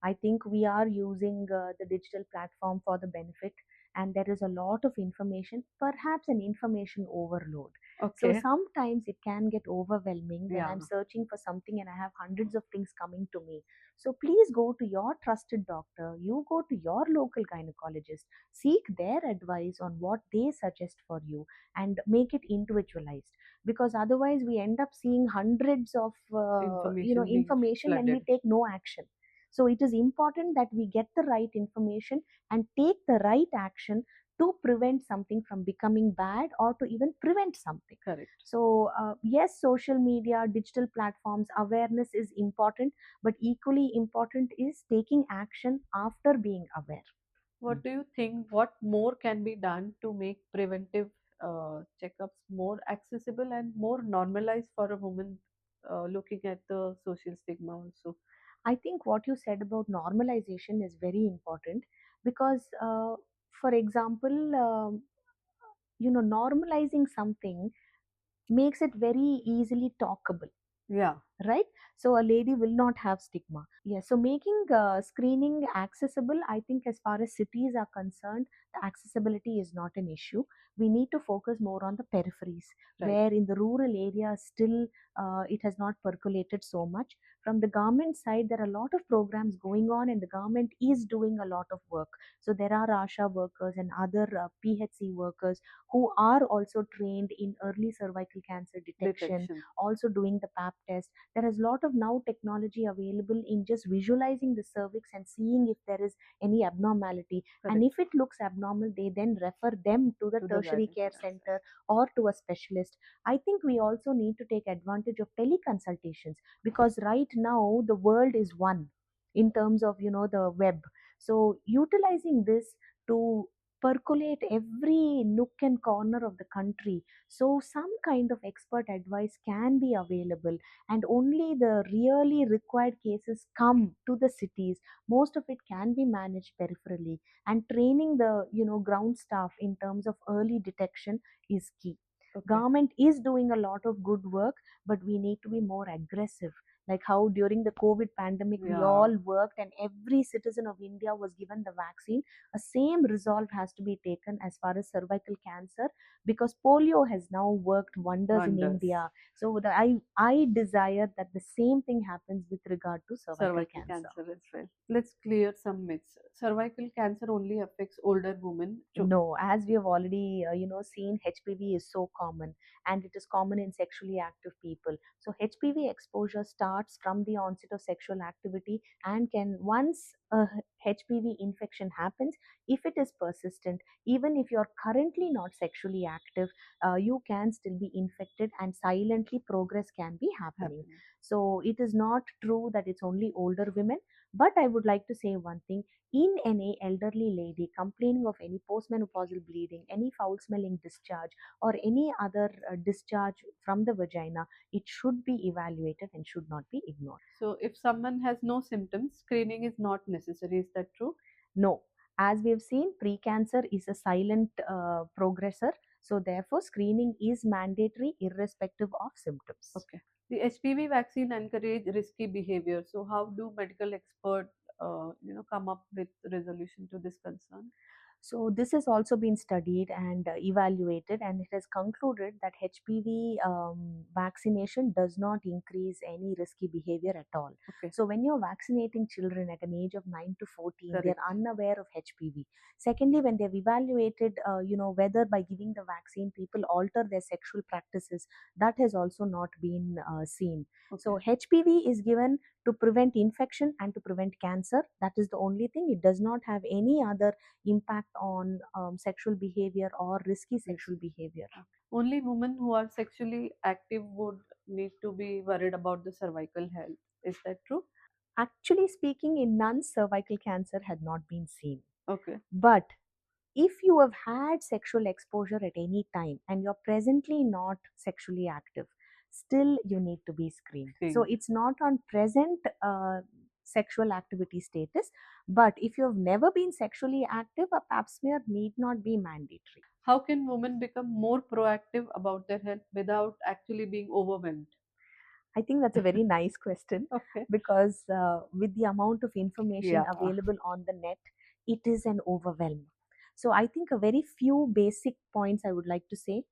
S2: I think we are using the digital platform for the benefit, and there is a lot of information, perhaps an information overload. So
S1: Okay.
S2: sometimes it can get overwhelming when
S1: Yeah.
S2: I'm searching for something and I have hundreds of things coming to me. So please go to your trusted doctor, you go to your local gynecologist, seek their advice on what they suggest for you, and make it individualized, because otherwise we end up seeing hundreds of
S1: Information being
S2: information and we
S1: flooded.
S2: take no action. So it is important that we get the right information and take the right action to prevent something from becoming bad, or to even prevent something.
S1: Correct.
S2: So yes, social media, digital platforms, awareness is important, but equally important is taking action after being aware.
S1: What do you think? What more can be done to make preventive checkups more accessible and more normalized for a woman looking at the social stigma also?
S2: I think what you said about normalization is very important, because, for example, normalizing something makes it very easily talkable,
S1: Yeah,
S2: right? So a lady will not have stigma. Yes, so making screening accessible, I think as far as cities are concerned, the accessibility is not an issue. We need to focus more on the peripheries,
S1: right.
S2: where in the rural areas still it has not percolated so much. from the government side, there are a lot of programs going on, and the government is doing a lot of work. So there are ASHA workers and other PHC workers who are also trained in early cervical cancer detection,
S1: Detection.
S2: also doing the pap test. There is a lot of now technology available in just visualizing the cervix and seeing if there is any abnormality. And
S1: Correct.
S2: if it looks abnormal, they then refer them to the
S1: To the
S2: tertiary
S1: guidance.
S2: care
S1: Yes.
S2: center or to a specialist. I think we also need to take advantage of teleconsultations, because right now the world is one in terms of the web. So utilizing this to percolate every nook and corner of the country, so some kind of expert advice can be available, and only the really required cases come to the cities. Most of it can be managed peripherally, and training the ground staff in terms of early detection is key.
S1: Okay.
S2: Government is doing a lot of good work, but we need to be more aggressive, like how during the COVID pandemic we
S1: Yeah.
S2: all worked and every citizen of India was given the vaccine. A same resolve has to be taken as far as cervical cancer, because polio has now worked wonders in
S1: Wonders.
S2: India. So I desire that the same thing happens with regard to cervical
S1: Cervical
S2: cancer.
S1: cancer as well. Let's clear some myths. Cervical cancer only affects older women. True.
S2: No, as we have already seen, HPV is so common, and it is common in sexually active people. So HPV exposure starts from the onset of sexual activity, and can, once a HPV infection happens, if it is persistent, even if you are currently not sexually active, you can still be infected, and silently progress can be happening.
S1: Happening.
S2: So it is not true that it's only older women. But I would like to say one thing: in any elderly lady complaining of any postmenopausal bleeding, any foul smelling discharge, or any other discharge from the vagina, it should be evaluated and should not be ignored.
S1: So if someone has no symptoms, screening is not necessary. Is that true?
S2: No, as we have seen, precancer is a silent progressor, so therefore screening is mandatory irrespective of symptoms.
S1: Okay. The HPV vaccine encourage risky behavior. So how do medical experts, come up with resolution to this concern?
S2: So this has also been studied and evaluated, and it has concluded that HPV vaccination does not increase any risky behavior at all.
S1: Okay.
S2: So when you're vaccinating children at an age of 9 to 14, they're
S1: Correct.
S2: unaware of HPV. Secondly, when they've evaluated, whether by giving the vaccine people alter their sexual practices, that has also not been seen. So
S1: Okay.
S2: HPV is given to prevent infection and to prevent cancer. That is the only thing. It does not have any other impact on sexual behavior or risky sexual behavior.
S1: Only women who are sexually active would need to be worried about the cervical health. Is that true?
S2: Actually speaking, in none cervical cancer had not been seen.
S1: Okay.
S2: But if you have had sexual exposure at any time and you're presently not sexually active, still you need to be screened. So
S1: Screened.
S2: it's not on present sexual activity status, but if you have never been sexually active, a pap smear need not be mandatory.
S1: How can women become more proactive about their health without actually being overwhelmed?
S2: I think that's a very nice question,
S1: Okay.
S2: because with the amount of information
S1: Yeah.
S2: available on the net, it is an overwhelm. So I think a very few basic points I would like to say.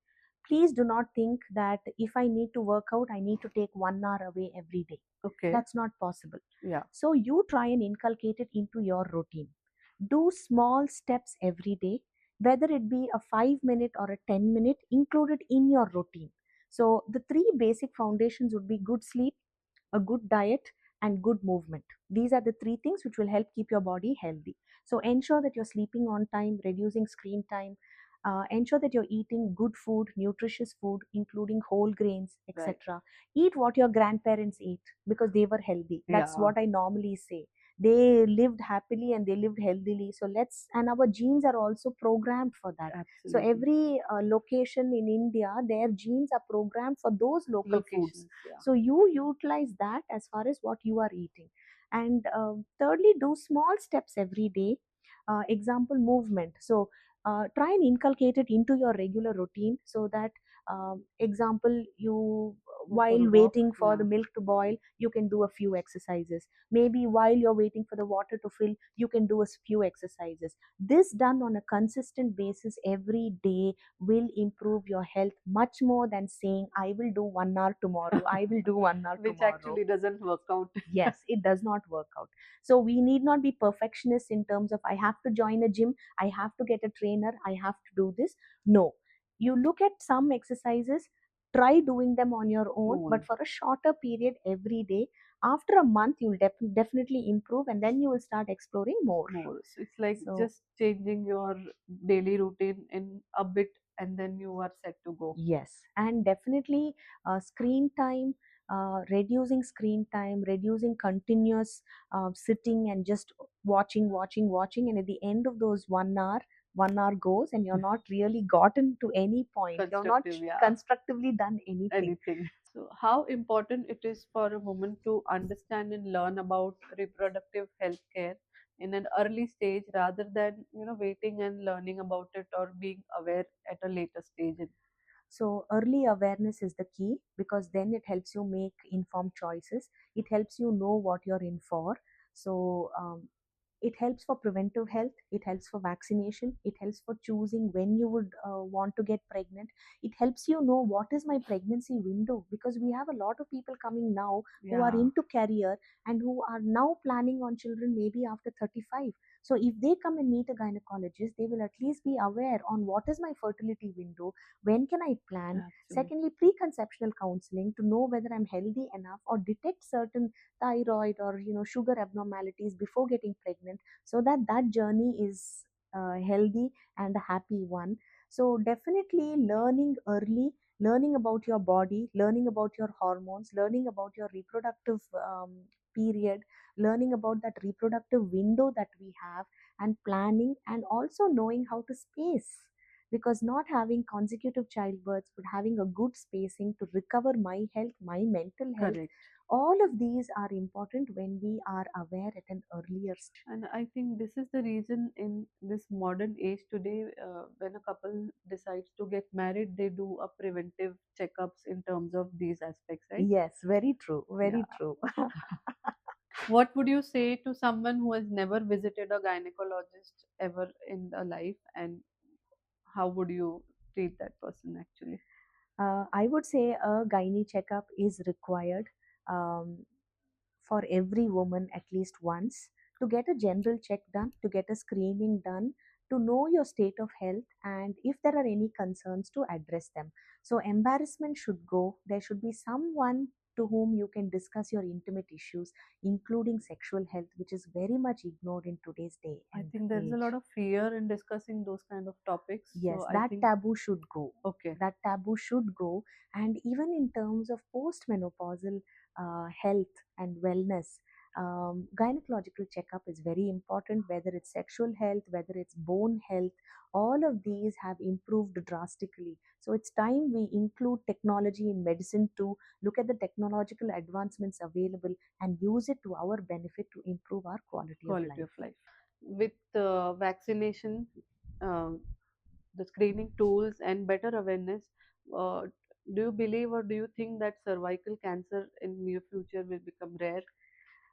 S2: Please do not think that if I need to work out, I need to take 1 hour away every day.
S1: Okay.
S2: That's not possible.
S1: Yeah.
S2: So you try and inculcate it into your routine. Do small steps every day, whether it be a 5 minute or a 10 minute, included in your routine. So the three basic foundations would be good sleep, a good diet, and good movement. These are the three things which will help keep your body healthy. So ensure that you're sleeping on time, reducing screen time. Ensure that you're eating good food, nutritious food, including whole grains,
S1: Right.
S2: etc. Eat what your grandparents ate, because they were healthy. That's
S1: Yeah.
S2: what I normally say. They lived happily and they lived healthily. So and our genes are also programmed for that. So
S1: Absolutely.
S2: every location in India, their genes are programmed for those local foods.
S1: Locations. Yeah.
S2: So you utilize that as far as what you are eating. And thirdly, do small steps every day. Example, movement. So try and inculcate it into your regular routine, so that example, you
S1: go for
S2: while
S1: a walk.
S2: waiting for the
S1: Yeah.
S2: milk to boil, you can do a few exercises. Maybe while you're waiting for the water to fill, you can do a few exercises. This done on a consistent basis every day will improve your health much more than saying, I will do 1 hour tomorrow, I will do 1 hour
S1: Which
S2: tomorrow.
S1: actually doesn't work out.
S2: Yes, it does not work out. So we need not be perfectionists in terms of I have to join a gym, I have to get a trainer, I have to do this. No. You look at some exercises, try doing them on your own, but
S1: Own
S2: for a shorter period every day. After a month, you'll definitely improve, and then you will start exploring more.
S1: more. So it's like
S2: So,
S1: just changing your daily routine in a bit, and then you are set to go.
S2: yes, and definitely screen time, reducing screen time, reducing continuous sitting and just watching. And at the end of those 1 hour, 1 hour goes, and you're not really gotten to any point. You're not
S1: Constructive, yeah.
S2: constructively done anything.
S1: Anything. So, how important it is for a woman to understand and learn about reproductive health care in an early stage rather than waiting and learning about it or being aware at a later stage.
S2: So, early awareness is the key because then it helps you make informed choices. It helps you know what you're in for. So, it helps for preventive health, it helps for vaccination, it helps for choosing when you would want to get pregnant. It helps you know what is my pregnancy window, because we have a lot of people coming now who are
S1: Yeah,
S2: into career and who are now planning on children maybe after 35. So if they come and meet a gynecologist, they will at least be aware on what is my fertility window, when can I plan.
S1: absolutely.
S2: Secondly, preconceptional counseling to know whether I'm healthy enough or detect certain thyroid or sugar abnormalities before getting pregnant, so that that journey is healthy and a happy one. So definitely learning early, learning about your body, learning about your hormones, learning about your reproductive period, learning about that reproductive window that we have, and planning, and also knowing how to space, because not having consecutive childbirths but having a good spacing to recover my health, my mental health,
S1: Correct.
S2: all of these are important when we are aware at an earlier stage.
S1: And I think this is the reason in this modern age today, when a couple decides to get married, they do a preventive checkups in terms of these aspects, right?
S2: Yes, very true,
S1: Yeah.
S2: very true.
S1: What would you say to someone who has never visited a gynecologist ever in their life, and how would you treat that person actually?
S2: I would say a gynae checkup is required um, for every woman at least once, to get a general check done, to get a screening done, to know your state of health, and if there are any concerns, to address them. So, embarrassment should go. There should be someone to whom you can discuss your intimate issues, including sexual health, which is very much ignored in today's day
S1: I
S2: and
S1: think there is a lot
S2: age.
S1: of fear in discussing those kind of topics. So
S2: Yes,
S1: I
S2: that
S1: think,
S2: taboo should go.
S1: okay,
S2: That taboo should go. And even in terms of postmenopausal health and wellness, gynecological checkup is very important, whether it's sexual health, whether it's bone health. All of these have improved drastically. So it's time we include technology in medicine to look at the technological advancements available and use it to our benefit to improve our quality of
S1: quality
S2: life.
S1: of life. With vaccination, um, the screening tools, and better awareness, uh, do you believe or do you think that cervical cancer in near future will become rare?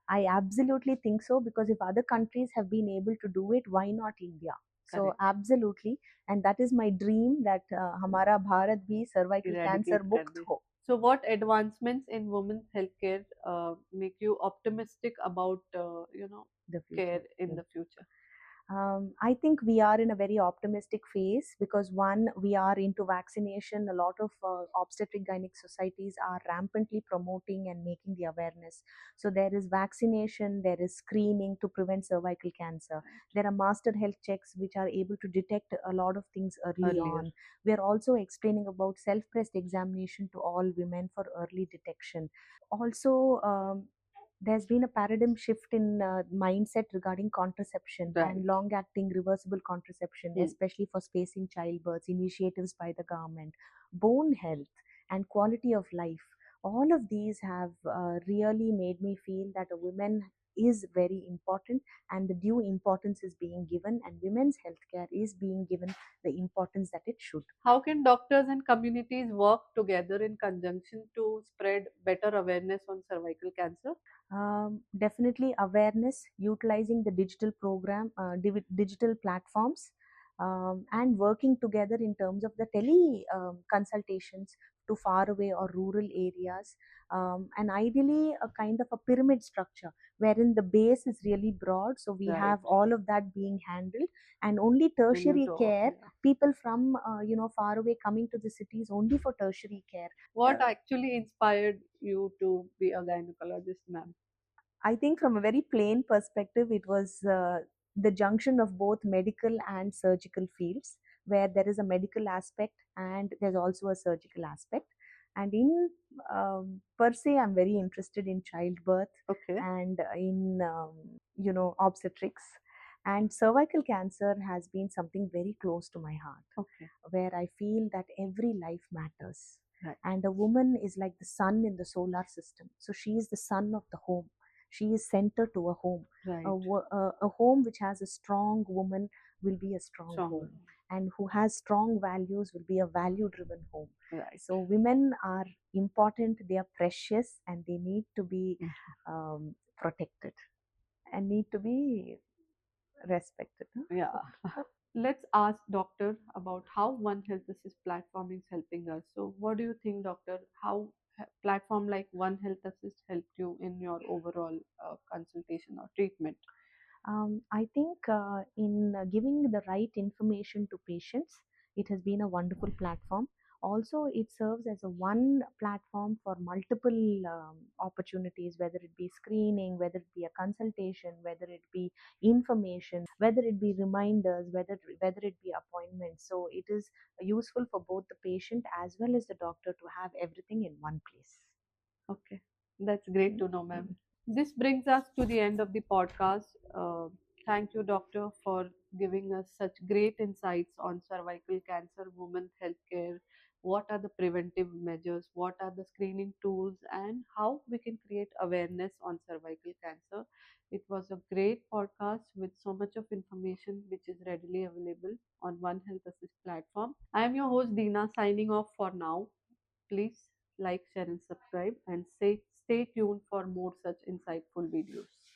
S2: I absolutely think so, because if other countries have been able to do it, why not India? So
S1: Correct.
S2: absolutely, and that is my dream that हमारा भारत भी cervical cancer
S1: Eradicate kar
S2: मुक्त
S1: de.
S2: हो.
S1: So, what advancements in women's healthcare make you optimistic about
S2: The
S1: care
S2: future.
S1: in
S2: Yes.
S1: the future?
S2: I think we are in a very optimistic phase because one, we are into vaccination. A lot of obstetric gynec societies are rampantly promoting and making the awareness. So there is vaccination, there is screening to prevent cervical cancer. There are master health checks which are able to detect a lot of things early
S1: Earlier,
S2: on. We are also explaining about self-breast examination to all women for early detection. Also, there's been a paradigm shift in mindset regarding contraception
S1: right?
S2: and long acting reversible contraception,
S1: Hmm.
S2: especially for spacing childbirths, initiatives by the government, bone health, and quality of life. All of these have really made me feel that a woman is very important, and the due importance is being given, and women's healthcare is being given the importance that it should.
S1: How can doctors and communities work together in conjunction to spread better awareness on cervical cancer?
S2: Definitely awareness, utilizing the digital program, digital platforms, and working together in terms of the tele consultations to far away or rural areas, and ideally a kind of a pyramid structure wherein the base is really broad, so we
S1: Right.
S2: have all of that being handled, and only
S1: We need
S2: tertiary
S1: to,
S2: care,
S1: yeah.
S2: people from far away coming to the cities only for tertiary care.
S1: What actually inspired you to be a gynecologist, ma'am?
S2: I think from a very plain perspective, it was the junction of both medical and surgical fields, where there is a medical aspect and there's also a surgical aspect. And in per se, I'm very interested in childbirth
S1: Okay.
S2: and in obstetrics. And cervical cancer has been something very close to my heart,
S1: Okay.
S2: where I feel that every life matters.
S1: Right.
S2: And a woman is like the sun in the solar system. So she is the sun of the home. She is center to a home.
S1: Right.
S2: A home which has a strong woman will be a strong
S1: Stronger.
S2: home. And who has strong values will be a value driven home.
S1: Right.
S2: So women are important, they are precious, and they need to be protected and need to be respected.
S1: Yeah. Let's ask doctor about how One Health Assist platform is helping us. So, what do you think, doctor? How platform like One Health Assist helped you in your overall consultation or treatment?
S2: I think in giving the right information to patients, it has been a wonderful platform. Also, it serves as a one platform for multiple opportunities, whether it be screening, whether it be a consultation, whether it be information, whether it be reminders, whether it be appointments. So it is useful for both the patient as well as the doctor to have everything in one place.
S1: Okay, that's great to know, ma'am. This brings us to the end of the podcast. Thank you, doctor, for giving us such great insights on cervical cancer, women healthcare. What are the preventive measures? What are the screening tools? And how we can create awareness on cervical cancer. It was a great podcast with so much of information which is readily available on One Health Assist platform. I am your host, Dina, signing off for now. Please like, share, and subscribe, and stay tuned for more such insightful videos.